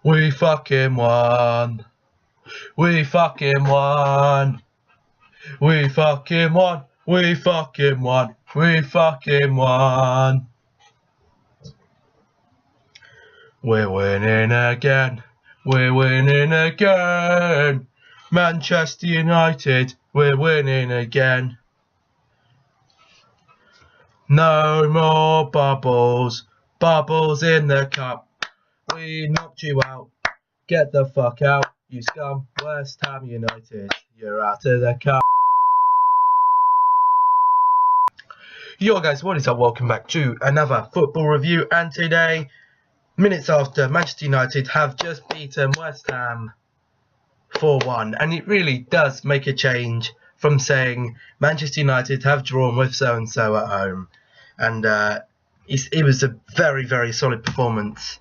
We fucking won. We fucking won. We fucking won. We fucking won. We fucking won. We're winning again. We're winning again. Manchester United, we're winning again. No more bubbles. Bubbles in the cup. We knocked you out. Get the fuck out, you scum. West Ham United, you're out of the cup. Yo guys, what is up? Welcome back to another football review, and today, minutes after Manchester United have just beaten West Ham 4-1, and it really does make a change from saying Manchester United have drawn with so-and-so at home, and it was a very, very solid performance.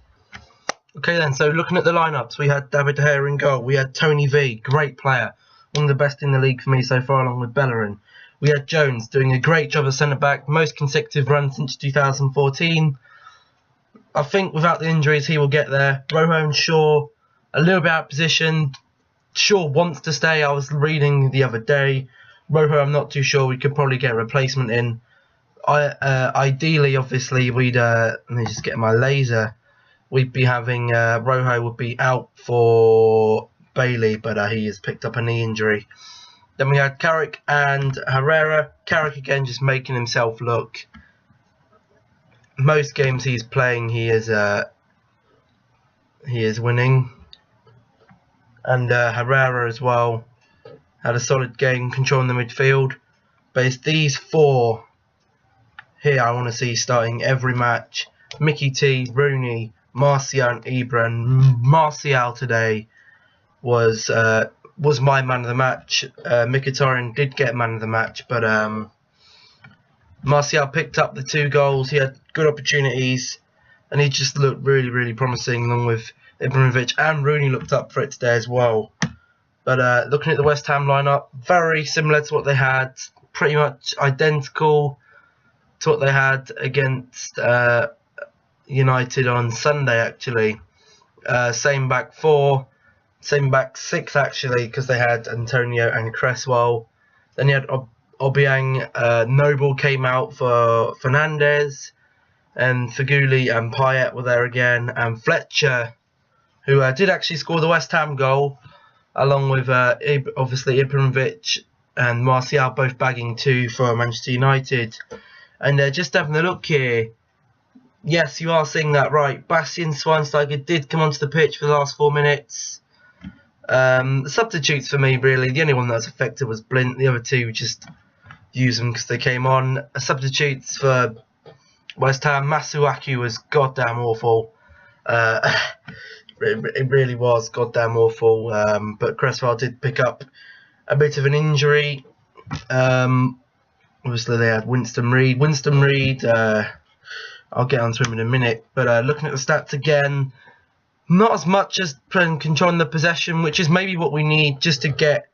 Okay then, so looking at the lineups, we had David De Gea in goal, we had Tony V, great player, one of the best in the league for me so far, along with Bellerin. We had Jones doing a great job as centre-back, most consecutive runs since 2014. I think without the injuries he will get there. Rojo and Shaw, a little bit out of position. Shaw wants to stay, I was reading the other day. Rojo, I'm not too sure, we could probably get a replacement in. Ideally, obviously, let me just get my laser. We'd be having Rojo would be out for Bailey, but he has picked up a knee injury. Then we had Carrick and Herrera. Carrick again just making himself look. Most games he's playing, he is winning. And Herrera as well had a solid game controlling the midfield. But it's these four here I want to see starting every match. Mickey T, Rooney, Martial and Ibra, and Martial today was my man of the match. Mkhitaryan did get man of the match, but Martial picked up the 2 goals. He had good opportunities, and he just looked really, really promising, along with Ibrahimovic, and Rooney looked up for it today as well. But looking at the West Ham lineup, very similar to what they had, pretty much identical to what they had against United on Sunday, actually. Same back 4, same back 6 actually, because they had Antonio and Cresswell. Then you had Obiang. Noble came out for Fernandes, and Feghouli and Payet were there again, and Fletcher, who did actually score the West Ham goal, along with obviously Ibrahimovic and Martial, both bagging 2 for Manchester United. And just having a look here, yes, you are seeing that right. Bastian Schweinsteiger did come onto the pitch for the last 4 minutes. The substitutes for me, really, the only one that was affected was Blint. The other 2 just use them because they came on. Substitutes for West Ham, Masuaku was goddamn awful. It really was goddamn awful. But Cresswell did pick up a bit of an injury. Obviously, they had Winston Reid. I'll get onto him in a minute. But looking at the stats again, not as much as controlling the possession, which is maybe what we need just to get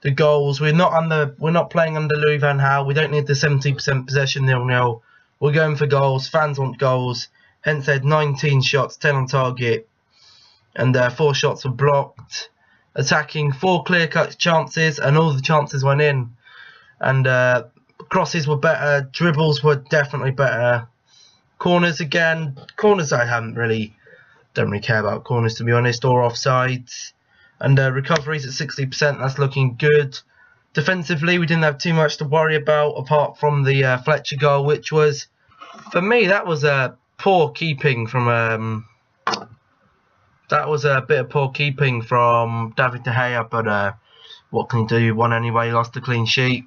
the goals. We're not playing under Louis van Gaal. We don't need the 70% possession 0-0. We're going for goals. Fans want goals. Hence, they had 19 shots, 10 on target, and 4 shots were blocked. Attacking 4 clear-cut chances, and all the chances went in. And crosses were better. Dribbles were definitely better. Corners again. Corners I don't really care about corners, to be honest, or offsides. And recoveries at 60%, that's looking good. Defensively, we didn't have too much to worry about, apart from the Fletcher goal, which was, for me, that was poor keeping from... that was a bit of poor keeping from David De Gea, but what can you do? Won anyway, lost a clean sheet.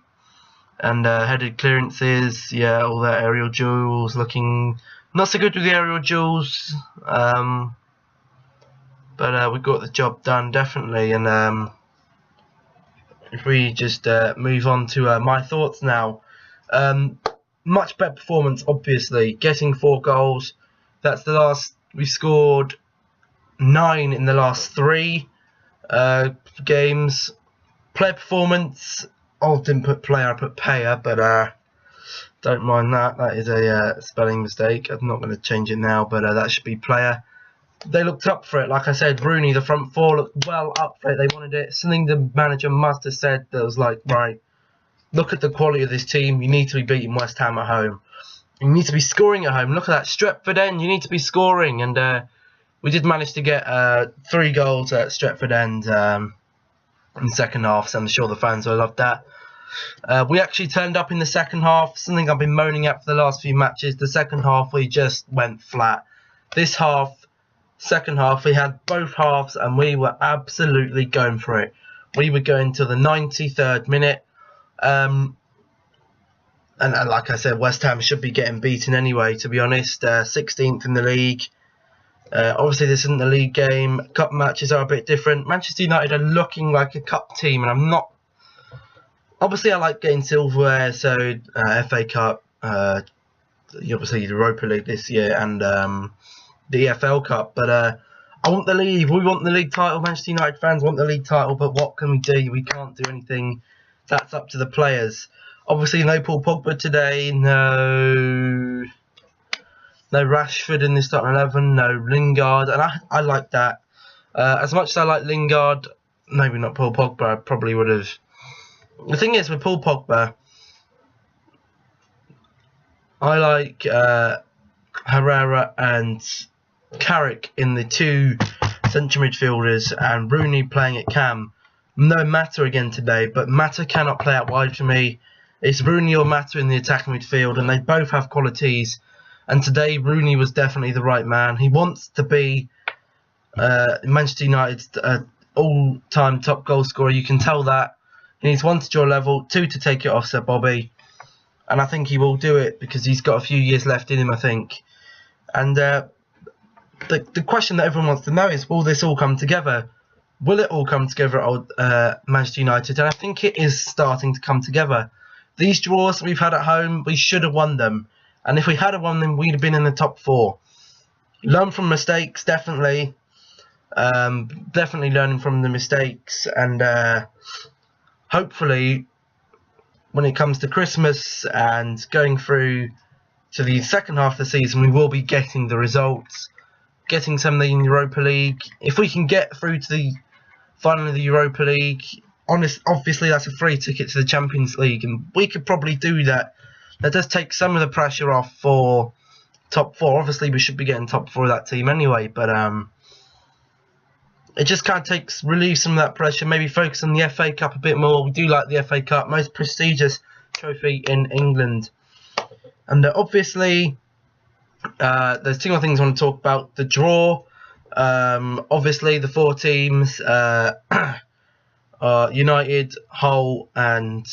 And headed clearances, yeah, all that aerial duels, looking not so good with the aerial duels. But we got the job done, definitely. And if we just move on to my thoughts now. Much better performance, obviously. Getting 4 goals. That's the last. We scored 9 in the last 3 games. Player performance. Oh, didn't put player, I put payer, but don't mind that. That is a spelling mistake. I'm not going to change it now, but that should be player. they looked up for it. Like I said, Rooney, the front four, looked well up for it. They wanted it. Something the manager must have said that was like, right, look at the quality of this team. You need to be beating West Ham at home. You need to be scoring at home. Look at that Stretford End. You need to be scoring. And we did manage to get 3 goals at Stretford End in the second half. So I'm sure the fans will love that. We actually turned up in the second half. Something I've been moaning at for the last few matches. The second half, we just went flat. This half, second half, we had both halves and we were absolutely going for it. We were going to the 93rd minute. And like I said, West Ham should be getting beaten anyway, to be honest. 16th in the league. Obviously, this isn't the league game. Cup matches are a bit different. Manchester United are looking like a cup team, and I'm not. Obviously, I like getting silverware, so FA Cup, obviously the Europa League this year, and the EFL Cup. But I want the league. We want the league title. Manchester United fans want the league title, but what can we do? We can't do anything. That's up to the players. Obviously, no Paul Pogba today. No Rashford in the starting 11. No Lingard, and I like that. As much as I like Lingard, maybe not Paul Pogba. I probably would have. The thing is, with Paul Pogba, I like Herrera and Carrick in the 2 central midfielders and Rooney playing at cam. No Mata again today, but Mata cannot play out wide for me. It's Rooney or Mata in the attacking midfield, and they both have qualities. And today, Rooney was definitely the right man. He wants to be Manchester United's all-time top goal scorer. You can tell that. He needs 1 to draw level, 2 to take it off Sir Bobby. And I think he will do it because he's got a few years left in him, I think. And the question that everyone wants to know is, will this all come together? Will it all come together at Manchester United? And I think it is starting to come together. These draws we've had at home, we should have won them. And if we had won them, we'd have been in the top 4. Learn from mistakes, definitely. Definitely learning from the mistakes. And hopefully, when it comes to Christmas and going through to the second half of the season, we will be getting the results. Getting something in the Europa League. If we can get through to the final of the Europa League, obviously that's a free ticket to the Champions League. And we could probably do that. That does take some of the pressure off for top 4. Obviously, we should be getting top 4 of that team anyway, but it just kind of relieves some of that pressure. Maybe focus on the FA Cup a bit more. We do like the FA Cup, most prestigious trophy in England. And obviously, there's 2 more things I want to talk about. The draw. Obviously, the 4 teams are United, Hull, and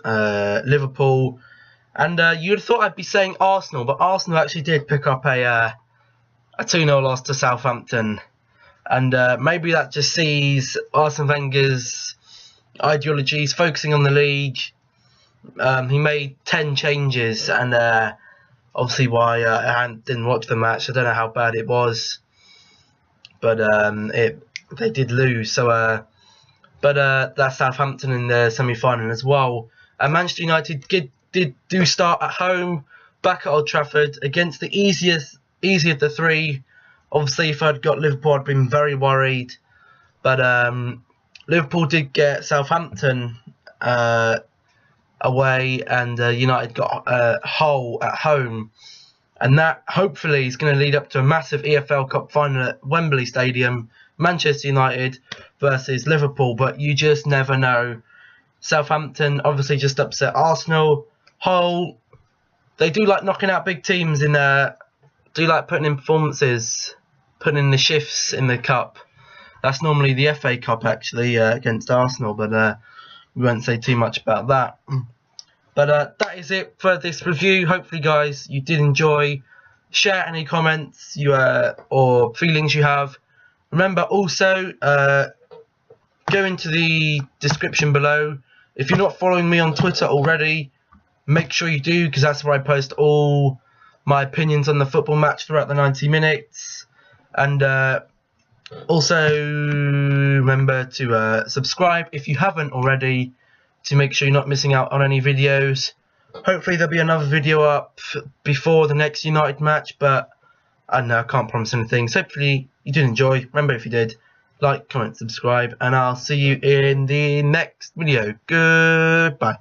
Liverpool. And you would have thought I'd be saying Arsenal, but Arsenal actually did pick up a 2-0 loss to Southampton. And maybe that just sees Arsene Wenger's ideologies, focusing on the league. He made 10 changes, and obviously why I didn't watch the match. I don't know how bad it was, but they did lose. So, but that's Southampton in the semi-final as well. Manchester United do start at home, back at Old Trafford against the easier of the 3. Obviously, if I'd got Liverpool, I'd been very worried. But Liverpool did get Southampton away, and United got Hull at home. And that hopefully is going to lead up to a massive EFL Cup final at Wembley Stadium. Manchester United versus Liverpool. But you just never know. Southampton obviously just upset Arsenal. Hull, they do like knocking out big teams in do like putting in performances, putting in the shifts in the cup. That's normally the FA Cup actually against Arsenal, but we won't say too much about that. But that is it for this review. Hopefully, guys, you did enjoy. Share any comments or feelings you have. Remember also, go into the description below. If you're not following me on Twitter already, make sure you do, because that's where I post all my opinions on the football match throughout the 90 minutes. And also remember to subscribe if you haven't already, to make sure you're not missing out on any videos. Hopefully there'll be another video up before the next United match, but I don't know, I can't promise anything. So hopefully you did enjoy. Remember, if you did, like, comment, subscribe, and I'll see you in the next video. Goodbye.